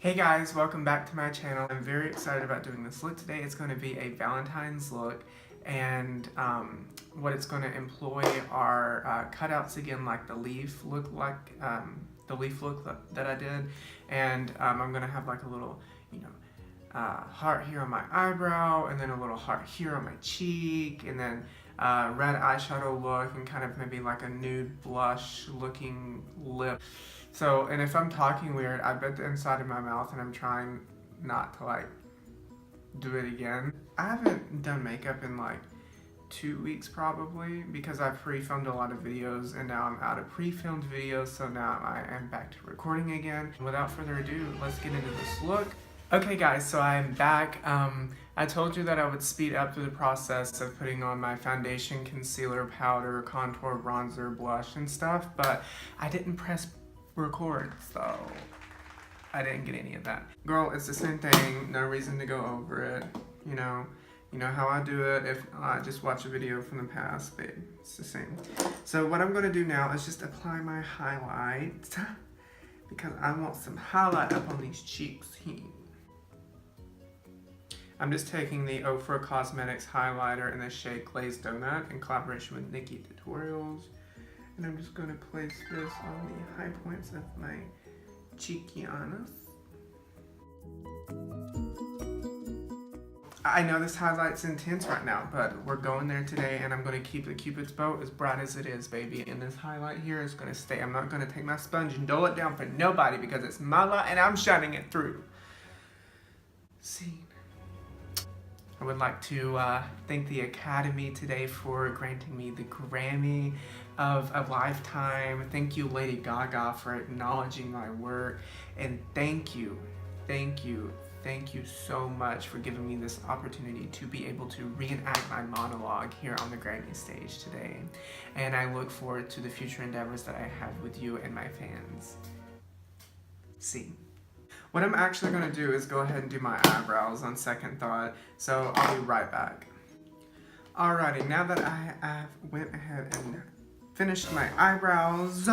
Hey guys, welcome back to my channel. I'm very excited about doing this look today. It's going to be a Valentine's look, and what it's going to employ are cutouts again, like the leaf look, that I did, and I'm going to have like a little, heart here on my eyebrow, and then a little heart here on my cheek, and then red eyeshadow look, and kind of maybe like a nude blush looking lip. So, and if I'm talking weird, I bit the inside of my mouth and I'm trying not to like do it again. I haven't done makeup in like 2 weeks probably, because I've pre-filmed a lot of videos and now I'm out of pre-filmed videos, so now I am back to recording again. Without further ado, let's get into this look. Okay guys, so I'm back. I told you that I would speed up through the process of putting on my foundation, concealer, powder, contour, bronzer, blush, and stuff, but I didn't press record, so I didn't get any of that. Girl, it's the same thing, no reason to go over it, you know how I do it. If I just watch a video from the past, babe, it's the same. So what I'm gonna do now is just apply my highlight, because I want some highlight up on these cheeks here. I'm just taking the Ofra Cosmetics highlighter in the shade Glazed Donut in collaboration with Nikki Tutorials. And I'm just going to place this on the high points of my cheekianas. I know this highlight's intense right now, but we're going there today, and I'm going to keep the Cupid's bow as bright as it is, baby. And this highlight here is going to stay. I'm not going to take my sponge and dole it down for nobody, because it's my light and I'm shining it through. See? I would like to thank the Academy today for granting me the Grammy of a lifetime. Thank you, Lady Gaga, for acknowledging my work. And thank you so much for giving me this opportunity to be able to reenact my monologue here on the Grammy stage today. And I look forward to the future endeavors that I have with you and my fans. See. What I'm actually going to do is go ahead and do my eyebrows on second thought, so I'll be right back. Alrighty, now that I have went ahead and finished my eyebrows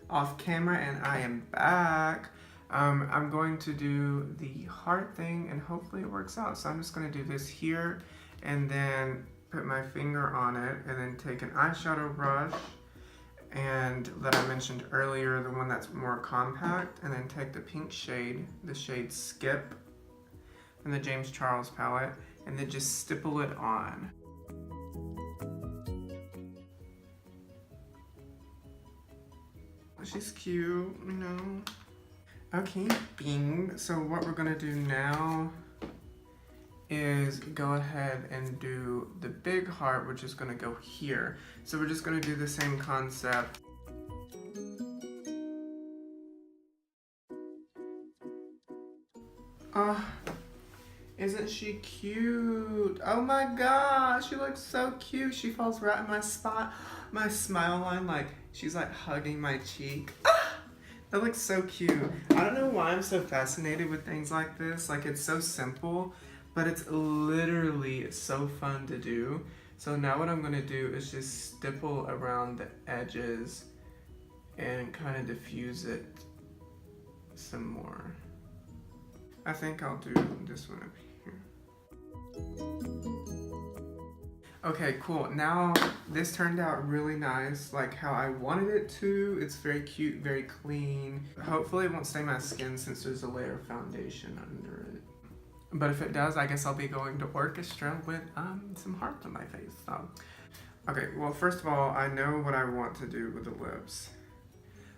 off camera and I am back, I'm going to do the heart thing and hopefully it works out. So I'm just going to do this here and then put my finger on it and then take an eyeshadow brush, and that I mentioned earlier, the one that's more compact, and then take the pink shade, the shade Skip, from the James Charles palette, and then just stipple it on. She's cute, you know. Okay, bing. So what we're gonna do now is go ahead and do the big heart, which is going to go here. So we're just going to do the same concept. Oh, isn't she cute? Oh my gosh, she looks so cute. She falls right in my spot, my smile line, like she's like hugging my cheek. Ah, that looks so cute. I don't know why I'm so fascinated with things like this. Like, it's so simple, but it's literally so fun to do. So now what I'm going to do is just stipple around the edges and kind of diffuse it some more. I think I'll do this one up here. Okay, cool. Now this turned out really nice, like how I wanted it to. It's very cute, very clean. Hopefully it won't stain my skin since there's a layer of foundation under it. But if it does, I guess I'll be going to orchestra with some hearts on my face. So, okay, well, first of all, I know what I want to do with the lips.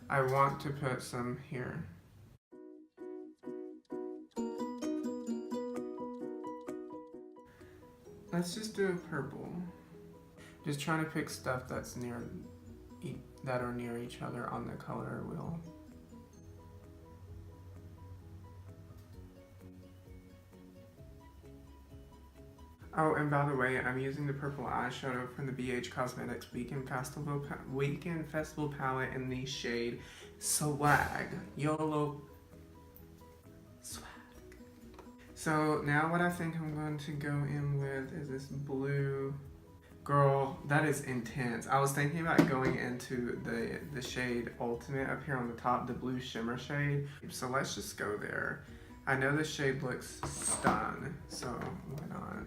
I want to put some here. Let's just do a purple. Just trying to pick stuff that's near each other on the color wheel. Oh, and by the way, I'm using the purple eyeshadow from the BH Cosmetics Weekend Festival palette in the shade Swag. YOLO Swag. So now what I think I'm going to go in with is this blue Girl, that is intense. I was thinking about going into the shade Ultimate up here on the top, the blue shimmer shade. So let's just go there. I know this shade looks stun, so why not?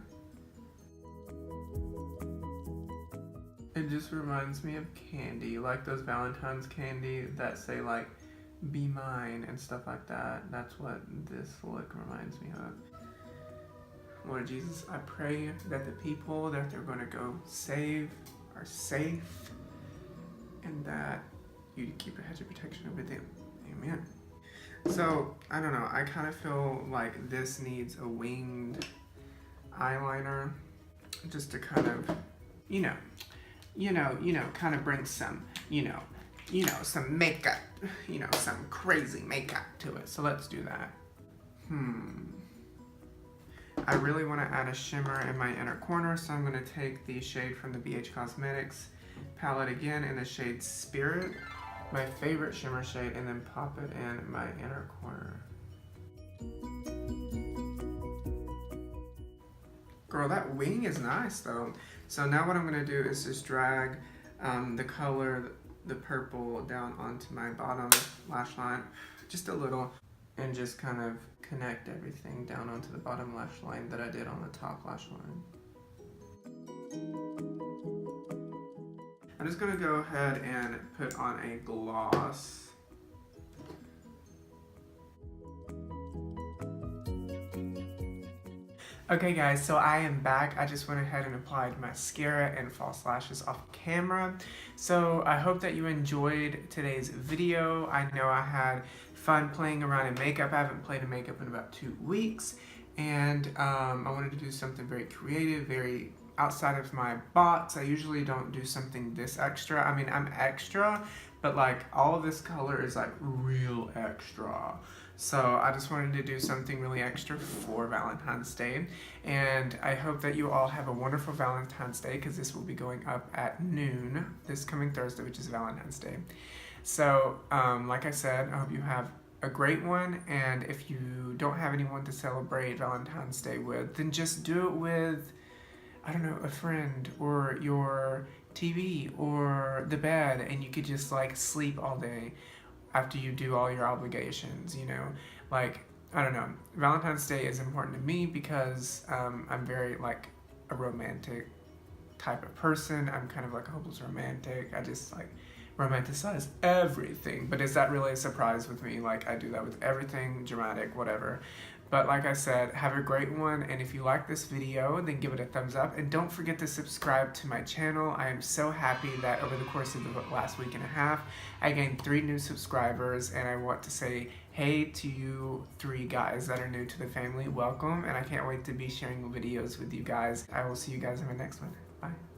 It just reminds me of candy, like those Valentine's candy that say like, be mine and stuff like that. That's what this look reminds me of. Lord Jesus, I pray that the people that they're going to go save are safe and that you keep a hedge of protection over them. Amen. So, I don't know. I kind of feel like this needs a winged eyeliner just to kind of, kind of bring some, some makeup, some crazy makeup to it. So let's do that. I really want to add a shimmer in my inner corner, so I'm going to take the shade from the BH Cosmetics palette again in the shade Spirit, my favorite shimmer shade, and then pop it in my inner corner. Girl, that wing is nice though. So now what I'm going to do is just drag the color, the purple, down onto my bottom lash line, just a little, and just kind of connect everything down onto the bottom lash line that I did on the top lash line. I'm just going to go ahead and put on a gloss. Okay guys, so I am back. I just went ahead and applied mascara and false lashes off camera. So I hope that you enjoyed today's video. I know I had fun playing around in makeup. I haven't played in makeup in about 2 weeks. And I wanted to do something very creative, very outside of my box. I usually don't do something this extra. I mean, I'm extra, but like all of this color is like real extra. So I just wanted to do something really extra for Valentine's Day. And I hope that you all have a wonderful Valentine's Day, because this will be going up at noon this coming Thursday, which is Valentine's Day. So like I said, I hope you have a great one. And if you don't have anyone to celebrate Valentine's Day with, then just do it with, I don't know, a friend or your TV or the bed, and you could just like sleep all day after you do all your obligations, like, I don't know. Valentine's Day is important to me because I'm very like a romantic type of person. I'm kind of like a hopeless romantic. I just like romanticize everything. But is that really a surprise with me? Like, I do that with everything, dramatic, whatever. But like I said, have a great one, and if you like this video, then give it a thumbs up, and don't forget to subscribe to my channel. I am so happy that over the course of the last week and a half, I gained 3 new subscribers, and I want to say hey to you 3 guys that are new to the family. Welcome, and I can't wait to be sharing videos with you guys. I will see you guys in my next one. Bye.